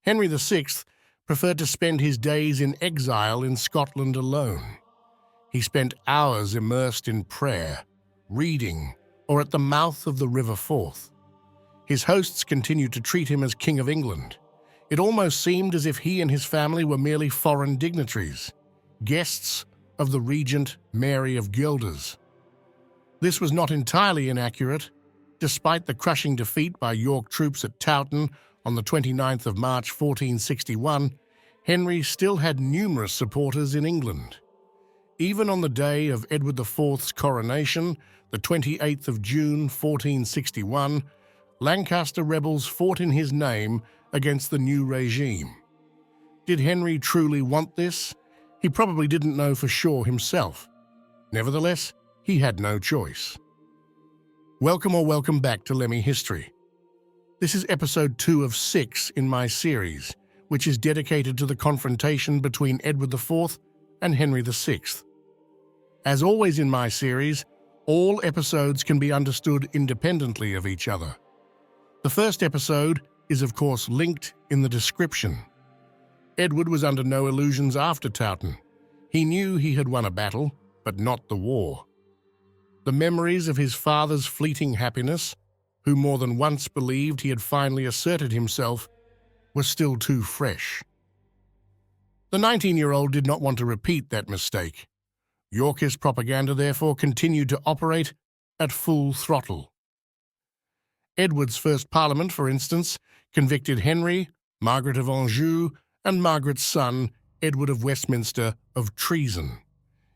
Henry VI preferred to spend his days in exile in Scotland alone. He spent hours immersed in prayer, reading, or at the mouth of the River Forth. His hosts continued to treat him as King of England. It almost seemed as if he and his family were merely foreign dignitaries, guests of the regent Mary of Guelders. This was not entirely inaccurate. Despite the crushing defeat by York troops at Towton on the 29th of March 1461, Henry still had numerous supporters in England. Even on the day of Edward IV's coronation, the 28th of June 1461, Lancaster rebels fought in his name against the new regime. Did Henry truly want this? He probably didn't know for sure himself. Nevertheless, he had no choice. Welcome back to Lemmy History. This is episode 2 of 6 in my series, which is dedicated to the confrontation between Edward IV and Henry VI. As always in my series, all episodes can be understood independently of each other. The first episode is of course linked in the description. Edward was under no illusions after Towton. He knew he had won a battle, but not the war. The memories of his father's fleeting happiness, who more than once believed he had finally asserted himself, were still too fresh. The 19-year-old did not want to repeat that mistake. Yorkist propaganda therefore continued to operate at full throttle. Edward's first parliament, for instance, convicted Henry, Margaret of Anjou, and Margaret's son, Edward of Westminster, of treason.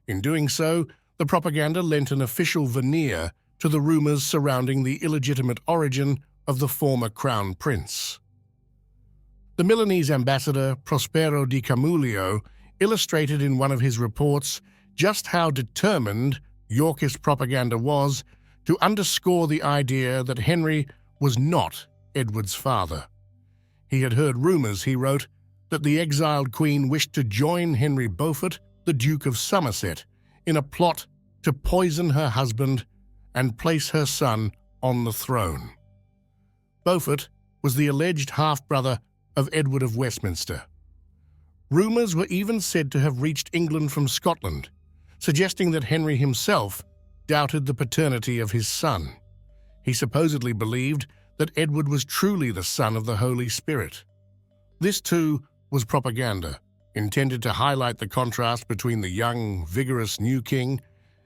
In doing so, the propaganda lent an official veneer to the rumours surrounding the illegitimate origin of the former crown prince. The Milanese ambassador Prospero di Camullo illustrated in one of his reports just how determined Yorkist propaganda was to underscore the idea that Henry was not Edward's father. He had heard rumours, he wrote, that the exiled queen wished to join Henry Beaufort, the Duke of Somerset, in a plot to poison her husband and place her son on the throne. Beaufort was the alleged half-brother of Edward of Westminster. Rumours were even said to have reached England from Scotland, suggesting that Henry himself doubted the paternity of his son. He supposedly believed that Edward was truly the son of the Holy Spirit. This, too, was propaganda, intended to highlight the contrast between the young, vigorous new king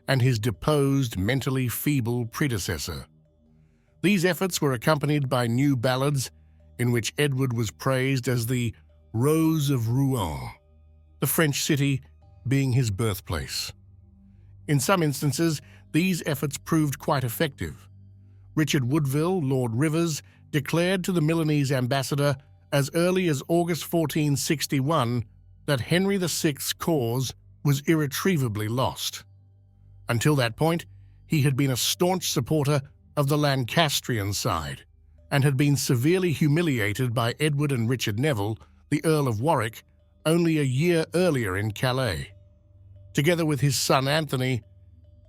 and his deposed, mentally feeble predecessor. These efforts were accompanied by new ballads in which Edward was praised as the Rose of Rouen, the French city being his birthplace. In some instances, these efforts proved quite effective. Richard Woodville, Lord Rivers, declared to the Milanese ambassador as early as August 1461 that Henry VI's cause was irretrievably lost. Until that point, he had been a staunch supporter of the Lancastrian side and had been severely humiliated by Edward and Richard Neville, the Earl of Warwick, only a year earlier in Calais. Together with his son Anthony,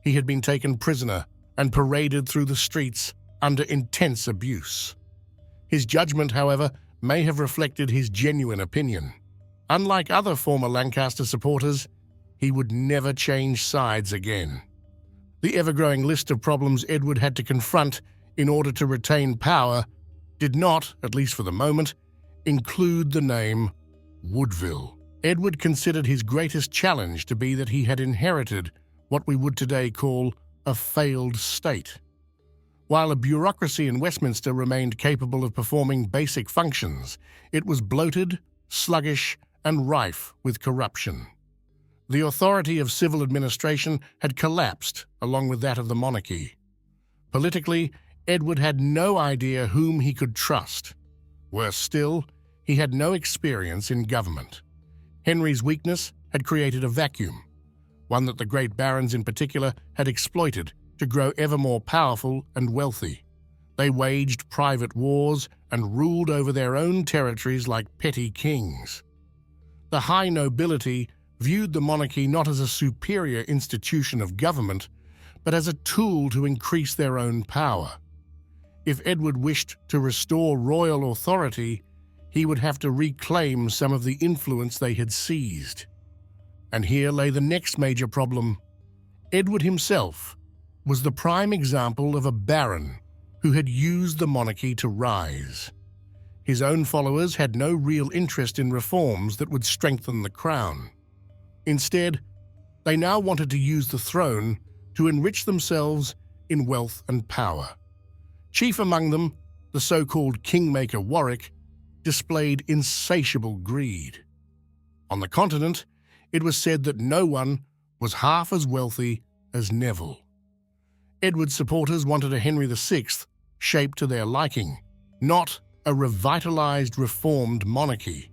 he had been taken prisoner and paraded through the streets under intense abuse. His judgment, however, may have reflected his genuine opinion. Unlike other former Lancaster supporters, he would never change sides again. The ever-growing list of problems Edward had to confront in order to retain power did not, at least for the moment, include the name Woodville. Edward considered his greatest challenge to be that he had inherited what we would today call a failed state. While a bureaucracy in Westminster remained capable of performing basic functions, it was bloated, sluggish, and rife with corruption. The authority of civil administration had collapsed along with that of the monarchy. Politically, Edward had no idea whom he could trust. Worse still, he had no experience in government. Henry's weakness had created a vacuum, one that the great barons in particular had exploited to grow ever more powerful and wealthy. They waged private wars and ruled over their own territories like petty kings. The high nobility viewed the monarchy not as a superior institution of government, but as a tool to increase their own power. If Edward wished to restore royal authority, he would have to reclaim some of the influence they had seized. And here lay the next major problem. Edward himself was the prime example of a baron who had used the monarchy to rise. His own followers had no real interest in reforms that would strengthen the crown. Instead, they now wanted to use the throne to enrich themselves in wealth and power. Chief among them, the so-called Kingmaker Warwick, displayed insatiable greed. On the continent, it was said that no one was half as wealthy as Neville. Edward's supporters wanted a Henry VI shaped to their liking, not a revitalized, reformed monarchy.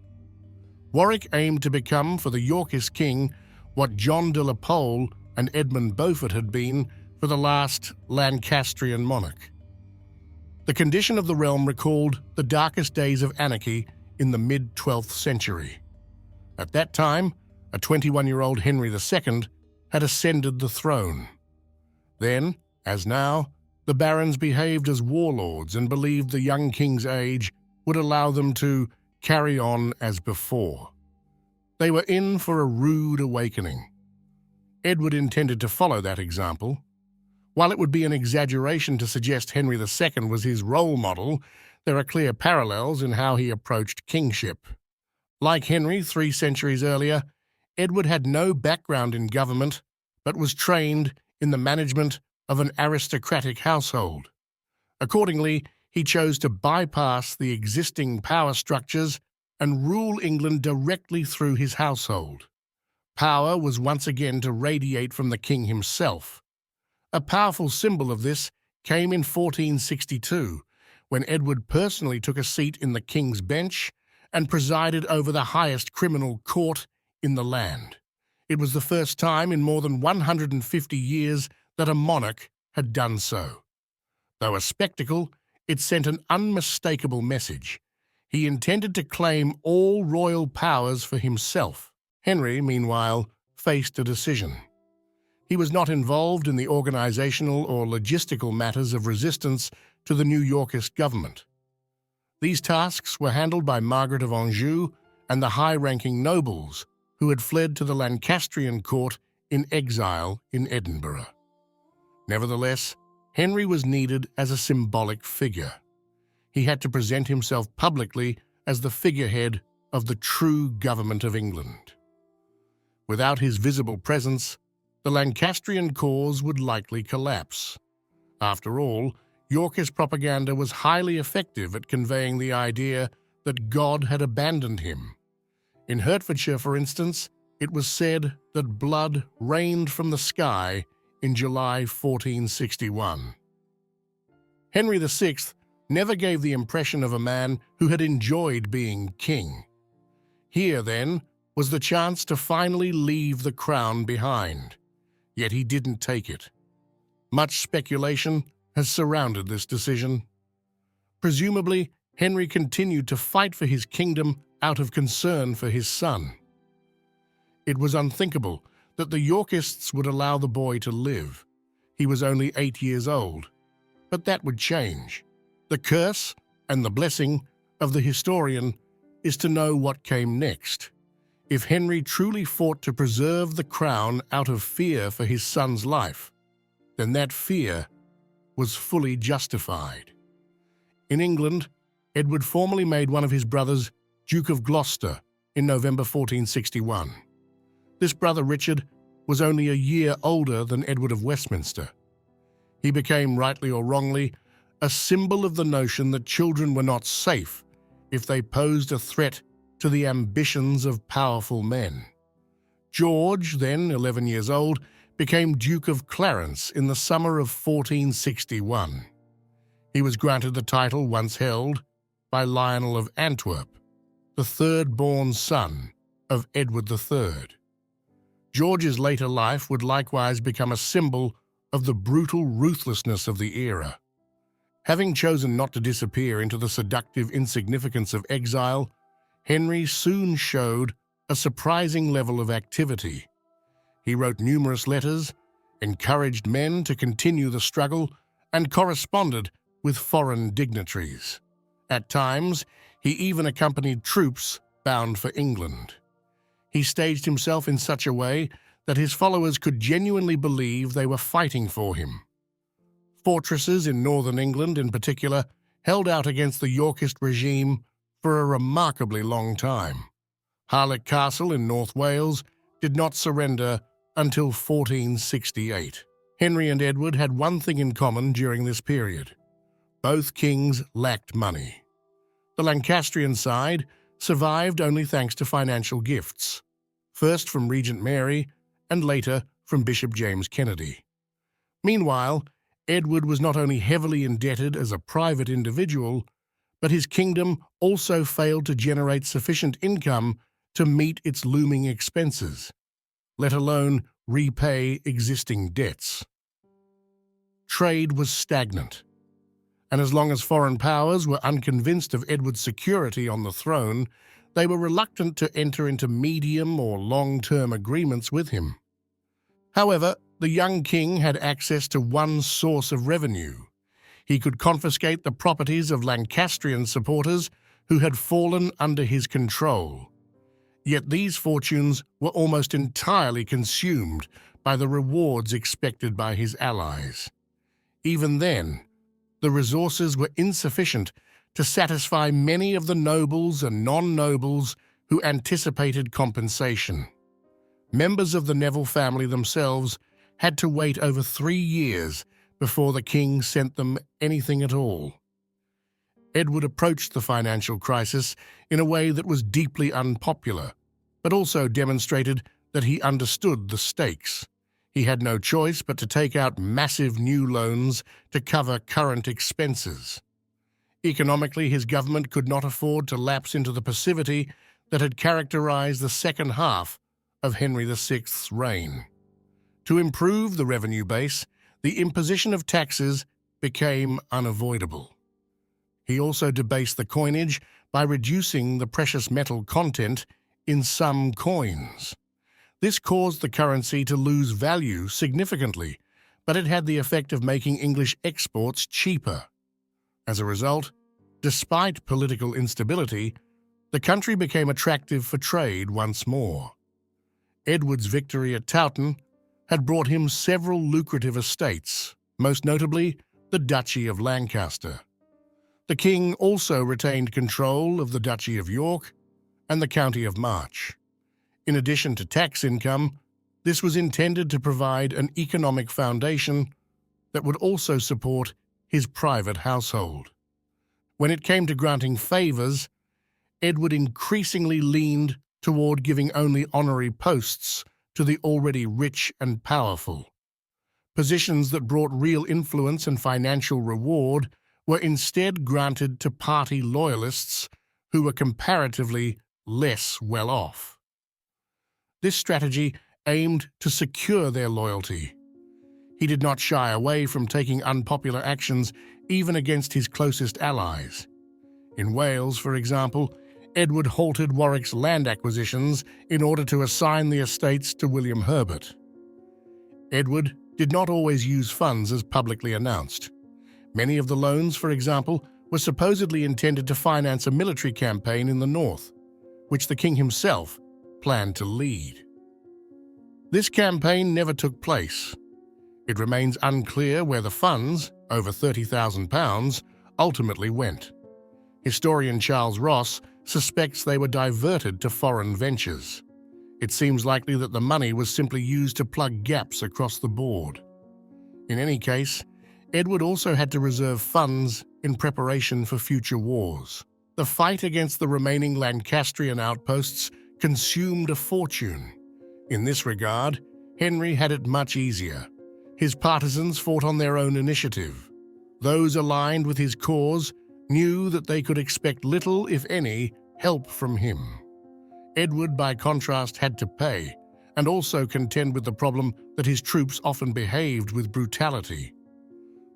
Warwick aimed to become, for the Yorkist king, what John de la Pole and Edmund Beaufort had been for the last Lancastrian monarch. The condition of the realm recalled the darkest days of anarchy in the mid-12th century. At that time, a 21-year-old Henry II had ascended the throne. Then, as now, the barons behaved as warlords and believed the young king's age would allow them to carry on as before. They were in for a rude awakening. Edward intended to follow that example. While it would be an exaggeration to suggest Henry II was his role model, there are clear parallels in how he approached kingship. Like Henry 3 centuries earlier, Edward had no background in government, but was trained in the management of an aristocratic household. Accordingly, he chose to bypass the existing power structures and rule England directly through his household. Power was once again to radiate from the king himself. A powerful symbol of this came in 1462, when Edward personally took a seat in the King's Bench and presided over the highest criminal court in the land. It was the first time in more than 150 years that a monarch had done so. Though a spectacle, it sent an unmistakable message. He intended to claim all royal powers for himself. Henry, meanwhile, faced a decision. He was not involved in the organizational or logistical matters of resistance to the new Yorkist government. These tasks were handled by Margaret of Anjou and the high-ranking nobles who had fled to the Lancastrian court in exile in Edinburgh. Nevertheless, Henry was needed as a symbolic figure. He had to present himself publicly as the figurehead of the true government of England. Without his visible presence, the Lancastrian cause would likely collapse. After all, Yorkist propaganda was highly effective at conveying the idea that God had abandoned him. In Hertfordshire, for instance, it was said that blood rained from the sky in July 1461. Henry VI never gave the impression of a man who had enjoyed being king. Here, then, was the chance to finally leave the crown behind. Yet he didn't take it. Much speculation has surrounded this decision. Presumably, Henry continued to fight for his kingdom out of concern for his son. It was unthinkable that the Yorkists would allow the boy to live. He was only 8 years old. But that would change. The curse and the blessing of the historian is to know what came next. If Henry truly fought to preserve the crown out of fear for his son's life, then that fear was fully justified. In England, Edward formally made one of his brothers Duke of Gloucester in November 1461. This brother Richard was only a year older than Edward of Westminster. He became, rightly or wrongly, a symbol of the notion that children were not safe if they posed a threat to the ambitions of powerful men. George, then 11 years old, became Duke of Clarence in the summer of 1461. He was granted the title once held by Lionel of Antwerp, the third-born son of Edward III. George's later life would likewise become a symbol of the brutal ruthlessness of the era. Having chosen not to disappear into the seductive insignificance of exile, Henry soon showed a surprising level of activity. He wrote numerous letters, encouraged men to continue the struggle, and corresponded with foreign dignitaries. At times, He even accompanied troops bound for England. He staged himself in such a way that his followers could genuinely believe they were fighting for him. Fortresses in northern England, in particular, held out against the Yorkist regime for a remarkably long time. Harlech Castle in North Wales did not surrender until 1468. Henry and Edward had one thing in common during this period. Both kings lacked money. The Lancastrian side survived only thanks to financial gifts, first from Regent Mary and later from Bishop James Kennedy. Meanwhile, Edward was not only heavily indebted as a private individual, but his kingdom also failed to generate sufficient income to meet its looming expenses, let alone repay existing debts. Trade was stagnant, and as long as foreign powers were unconvinced of Edward's security on the throne, they were reluctant to enter into medium or long-term agreements with him. However, the young king had access to one source of revenue. He could confiscate the properties of Lancastrian supporters who had fallen under his control. Yet these fortunes were almost entirely consumed by the rewards expected by his allies. Even then, the resources were insufficient to satisfy many of the nobles and non-nobles who anticipated compensation. Members of the Neville family themselves had to wait over 3 years before the king sent them anything at all. Edward approached the financial crisis in a way that was deeply unpopular, but also demonstrated that he understood the stakes. He had no choice but to take out massive new loans to cover current expenses. Economically, his government could not afford to lapse into the passivity that had characterized the second half of Henry VI's reign. To improve the revenue base, the imposition of taxes became unavoidable. He also debased the coinage by reducing the precious metal content in some coins. This caused the currency to lose value significantly, but it had the effect of making English exports cheaper. As a result, despite political instability, the country became attractive for trade once more. Edward's victory at Towton had brought him several lucrative estates, most notably the Duchy of Lancaster. The king also retained control of the Duchy of York and the County of March. In addition to tax income, this was intended to provide an economic foundation that would also support his private household. When it came to granting favors, Edward increasingly leaned toward giving only honorary posts to the already rich and powerful. Positions that brought real influence and financial reward were instead granted to party loyalists who were comparatively less well off. This strategy aimed to secure their loyalty. He did not shy away from taking unpopular actions even against his closest allies. In Wales, for example, Edward halted Warwick's land acquisitions in order to assign the estates to William Herbert. Edward did not always use funds as publicly announced. Many of the loans, for example, were supposedly intended to finance a military campaign in the north, which the king himself planned to lead. This campaign never took place. It remains unclear where the funds, over £30,000, ultimately went. Historian Charles Ross suspects they were diverted to foreign ventures. It seems likely that the money was simply used to plug gaps across the board. In any case, Edward also had to reserve funds in preparation for future wars. The fight against the remaining Lancastrian outposts consumed a fortune. In this regard, Henry had it much easier. His partisans fought on their own initiative. Those aligned with his cause knew that they could expect little, if any, help from him. Edward, by contrast, had to pay, and also contend with the problem that his troops often behaved with brutality.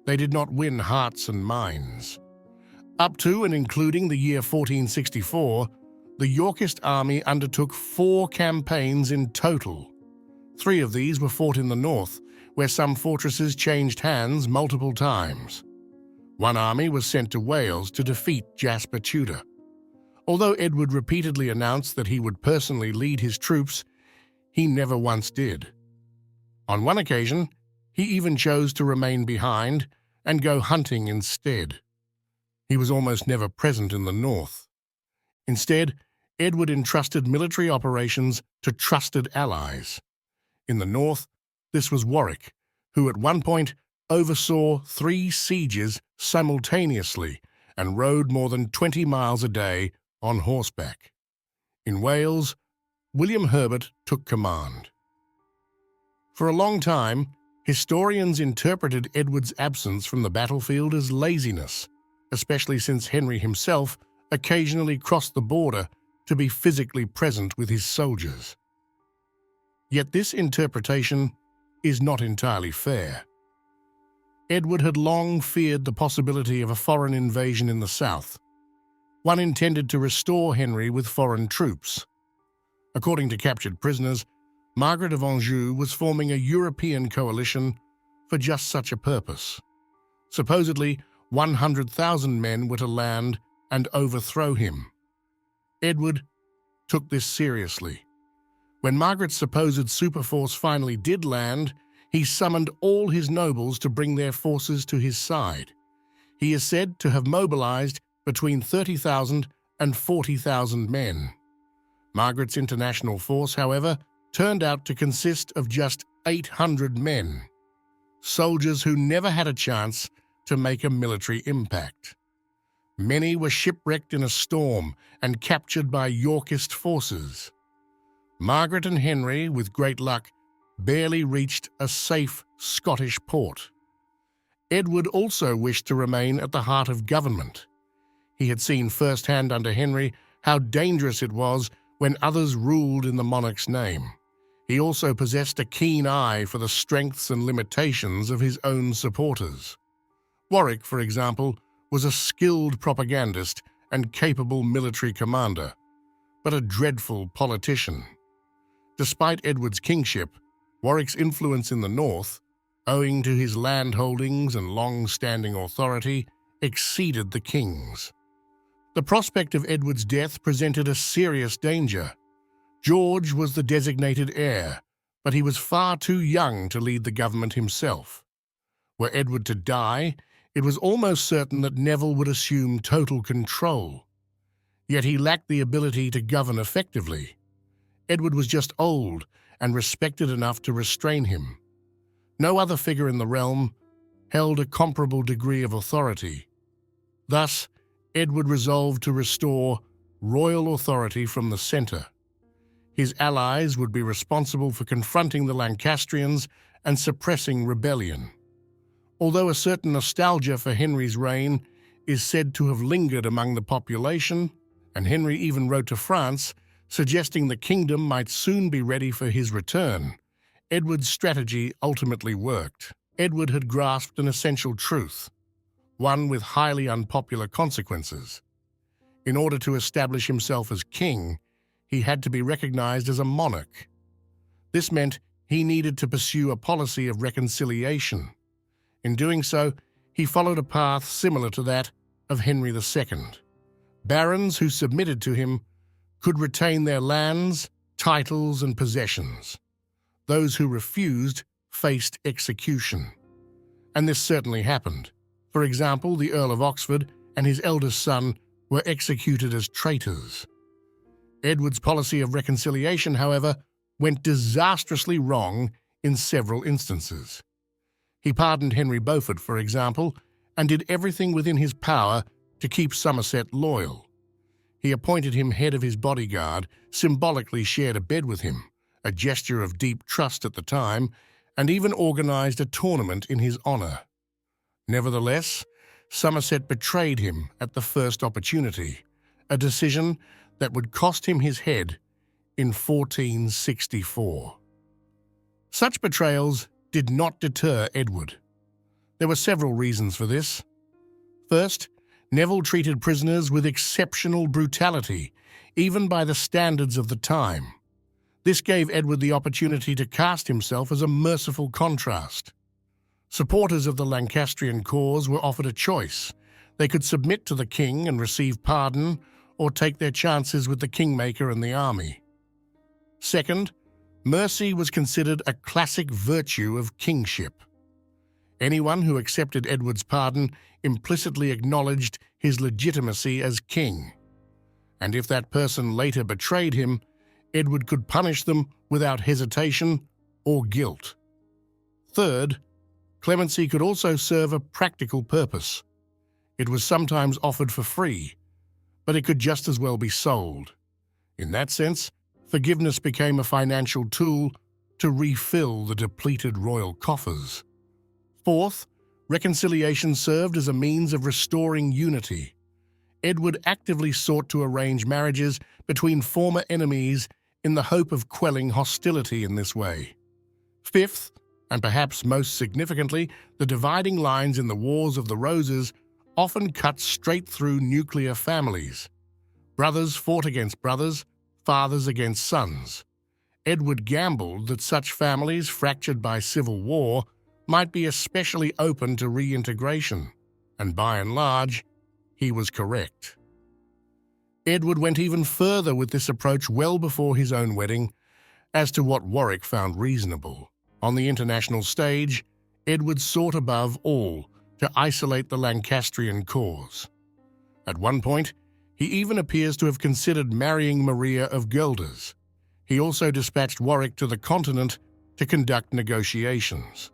They did not win hearts and minds. Up to and including the year 1464, the Yorkist army undertook 4 campaigns in total. 3 of these were fought in the north, where some fortresses changed hands multiple times. One army was sent to Wales to defeat Jasper Tudor. Although Edward repeatedly announced that he would personally lead his troops, he never once did. On one occasion, he even chose to remain behind and go hunting instead. He was almost never present in the north. Instead, Edward entrusted military operations to trusted allies. In the north, this was Warwick, who at one point oversaw 3 sieges simultaneously and rode more than 20 miles a day on horseback. In Wales, William Herbert took command. For a long time, historians interpreted Edward's absence from the battlefield as laziness, especially since Henry himself occasionally crossed the border to be physically present with his soldiers. Yet this interpretation is not entirely fair. Edward had long feared the possibility of a foreign invasion in the south, one intended to restore Henry with foreign troops. According to captured prisoners, Margaret of Anjou was forming a European coalition for just such a purpose. Supposedly, 100,000 men were to land and overthrow him. Edward took this seriously. When Margaret's supposed superforce finally did land, he summoned all his nobles to bring their forces to his side. He is said to have mobilized between 30,000 and 40,000 men. Margaret's international force, however, turned out to consist of just 800 men, soldiers who never had a chance to make a military impact. Many were shipwrecked in a storm and captured by Yorkist forces. Margaret and Henry, with great luck, barely reached a safe Scottish port. Edward also wished to remain at the heart of government. He had seen firsthand under Henry how dangerous it was when others ruled in the monarch's name. He also possessed a keen eye for the strengths and limitations of his own supporters. Warwick, for example, was a skilled propagandist and capable military commander, but a dreadful politician. Despite Edward's kingship, Warwick's influence in the north, owing to his landholdings and long-standing authority, exceeded the king's. The prospect of Edward's death presented a serious danger. George was the designated heir, but he was far too young to lead the government himself. Were Edward to die, it was almost certain that Neville would assume total control. Yet he lacked the ability to govern effectively. Edward was just old and respected enough to restrain him. No other figure in the realm held a comparable degree of authority. Thus, Edward resolved to restore royal authority from the centre. His allies would be responsible for confronting the Lancastrians and suppressing rebellion. Although a certain nostalgia for Henry's reign is said to have lingered among the population, and Henry even wrote to France, suggesting the kingdom might soon be ready for his return, Edward's strategy ultimately worked. Edward had grasped an essential truth, one with highly unpopular consequences. In order to establish himself as king, he had to be recognized as a monarch. This meant he needed to pursue a policy of reconciliation. In doing so, he followed a path similar to that of Henry II. Barons who submitted to him could retain their lands, titles, and possessions. Those who refused faced execution. And this certainly happened. For example, the Earl of Oxford and his eldest son were executed as traitors. Edward's policy of reconciliation, however, went disastrously wrong in several instances. He pardoned Henry Beaufort, for example, and did everything within his power to keep Somerset loyal. He appointed him head of his bodyguard, symbolically shared a bed with him, a gesture of deep trust at the time, and even organized a tournament in his honor. Nevertheless, Somerset betrayed him at the first opportunity, a decision that would cost him his head in 1464. Such betrayals did not deter Edward. There were several reasons for this. First, Neville treated prisoners with exceptional brutality, even by the standards of the time. This gave Edward the opportunity to cast himself as a merciful contrast. Supporters of the Lancastrian cause were offered a choice. They could submit to the king and receive pardon, or take their chances with the Kingmaker and the army. Second, mercy was considered a classic virtue of kingship. Anyone who accepted Edward's pardon implicitly acknowledged his legitimacy as king, and if that person later betrayed him, Edward could punish them without hesitation or guilt. Third, clemency could also serve a practical purpose. It was sometimes offered for free, but it could just as well be sold. In that sense, forgiveness became a financial tool to refill the depleted royal coffers. Fourth, reconciliation served as a means of restoring unity. Edward actively sought to arrange marriages between former enemies in the hope of quelling hostility in this way. Fifth, and perhaps most significantly, the dividing lines in the Wars of the Roses often cut straight through nuclear families. Brothers fought against brothers, fathers against sons. Edward gambled that such families fractured by civil war might be especially open to reintegration, and by and large, he was correct. Edward went even further with this approach well before his own wedding as to what Warwick found reasonable. On the international stage, Edward sought above all to isolate the Lancastrian cause. At one point, he even appears to have considered marrying Maria of Guelders. He also dispatched Warwick to the continent to conduct negotiations.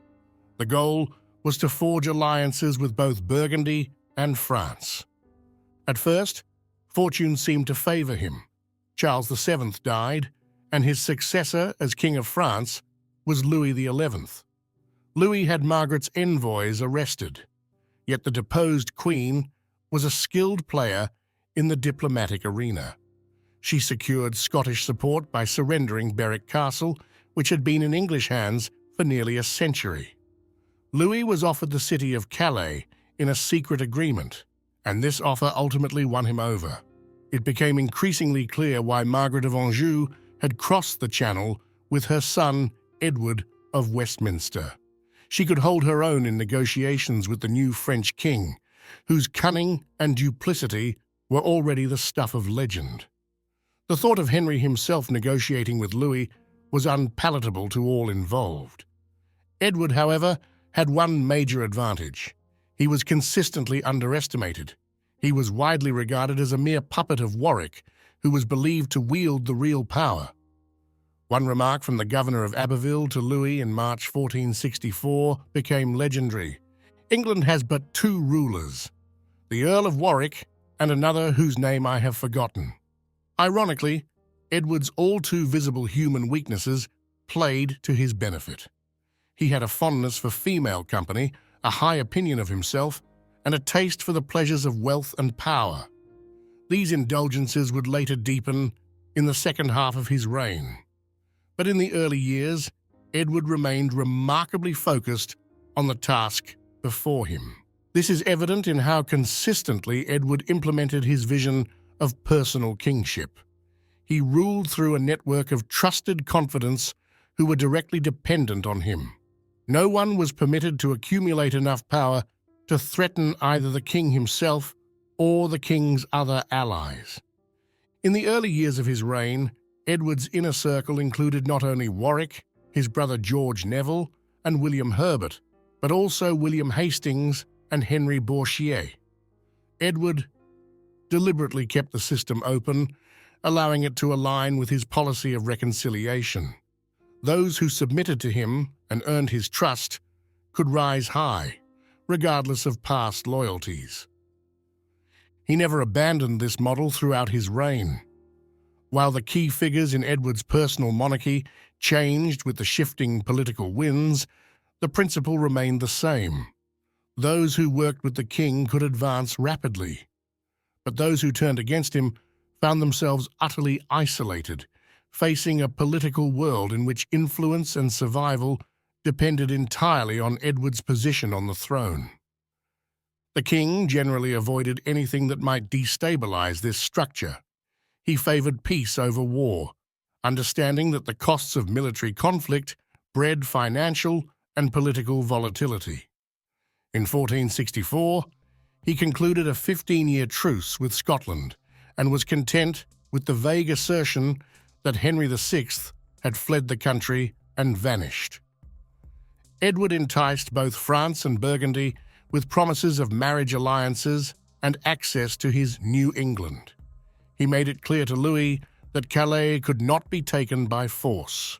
The goal was to forge alliances with both Burgundy and France. At first, fortune seemed to favor him. Charles VII died, and his successor as King of France was Louis XI. Louis had Margaret's envoys arrested, yet the deposed queen was a skilled player in the diplomatic arena. She secured Scottish support by surrendering Berwick Castle, which had been in English hands for nearly a century. Louis was offered the city of Calais in a secret agreement, and this offer ultimately won him over. It became increasingly clear why Margaret of Anjou had crossed the Channel with her son, Edward of Westminster. She could hold her own in negotiations with the new French king, whose cunning and duplicity were already the stuff of legend. The thought of Henry himself negotiating with Louis was unpalatable to all involved. Edward, however, had one major advantage. He was consistently underestimated. He was widely regarded as a mere puppet of Warwick, who was believed to wield the real power. One remark from the governor of Abbeville to Louis in March 1464 became legendary. England has but two rulers, the Earl of Warwick and another whose name I have forgotten. Ironically, Edward's all too visible human weaknesses played to his benefit. He had a fondness for female company, a high opinion of himself, and a taste for the pleasures of wealth and power. These indulgences would later deepen in the second half of his reign. But in the early years, Edward remained remarkably focused on the task before him. This is evident in how consistently Edward implemented his vision of personal kingship. He ruled through a network of trusted confidants who were directly dependent on him. No one was permitted to accumulate enough power to threaten either the king himself or the king's other allies. In the early years of his reign, Edward's inner circle included not only Warwick, his brother George Neville, and William Herbert, but also William Hastings and Henry Bourchier. Edward deliberately kept the system open, allowing it to align with his policy of reconciliation. Those who submitted to him and earned his trust could rise high, regardless of past loyalties. He never abandoned this model throughout his reign. While the key figures in Edward's personal monarchy changed with the shifting political winds, the principle remained the same. Those who worked with the king could advance rapidly, but those who turned against him found themselves utterly isolated, facing a political world in which influence and survival depended entirely on Edward's position on the throne. The king generally avoided anything that might destabilize this structure. He favored peace over war, understanding that the costs of military conflict bred financial and political volatility. In 1464, he concluded a 15-year truce with Scotland and was content with the vague assertion that Henry VI had fled the country and vanished. Edward enticed both France and Burgundy with promises of marriage alliances and access to his New England. He made it clear to Louis that Calais could not be taken by force.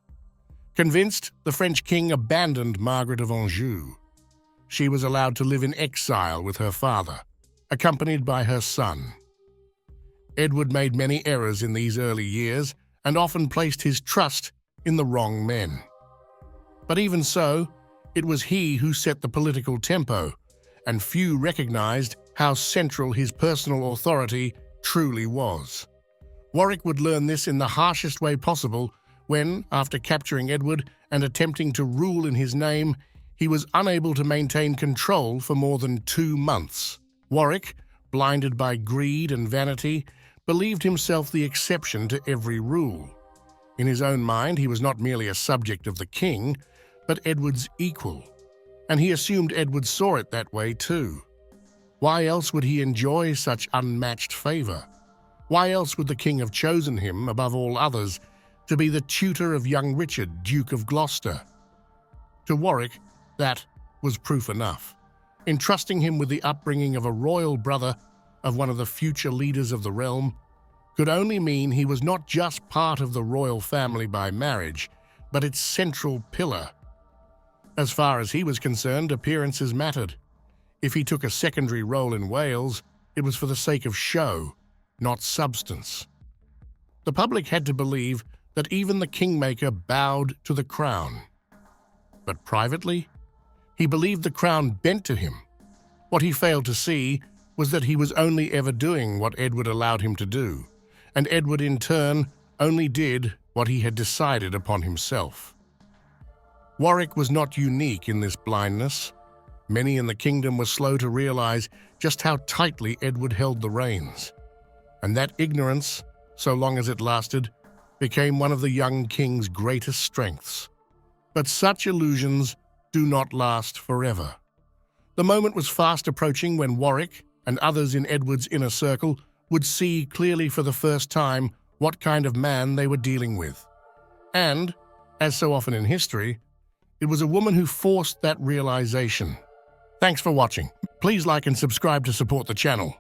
Convinced, the French king abandoned Margaret of Anjou. She was allowed to live in exile with her father, accompanied by her son. Edward made many errors in these early years and often placed his trust in the wrong men. But even so, it was he who set the political tempo, and few recognized how central his personal authority truly was. Warwick would learn this in the harshest way possible when, after capturing Edward and attempting to rule in his name, he was unable to maintain control for more than 2 months. Warwick, blinded by greed and vanity, believed himself the exception to every rule. In his own mind, he was not merely a subject of the king, but Edward's equal, and he assumed Edward saw it that way too. Why else would he enjoy such unmatched favor? Why else would the king have chosen him, above all others, to be the tutor of young Richard, Duke of Gloucester? To Warwick, that was proof enough. Entrusting him with the upbringing of a royal brother of one of the future leaders of the realm could only mean he was not just part of the royal family by marriage, but its central pillar. As far as he was concerned, appearances mattered. If he took a secondary role in Wales, it was for the sake of show, not substance. The public had to believe that even the Kingmaker bowed to the crown. But privately, he believed the crown bent to him. What he failed to see was that he was only ever doing what Edward allowed him to do, and Edward in turn only did what he had decided upon himself. Warwick was not unique in this blindness. Many in the kingdom were slow to realize just how tightly Edward held the reins, and that ignorance, so long as it lasted, became one of the young king's greatest strengths. But such illusions do not last forever. The moment was fast approaching when Warwick and others in Edward's inner circle would see clearly for the first time what kind of man they were dealing with. And, as so often in history, it was a woman who forced that realization. Thanks for watching. Please like and subscribe to support the channel.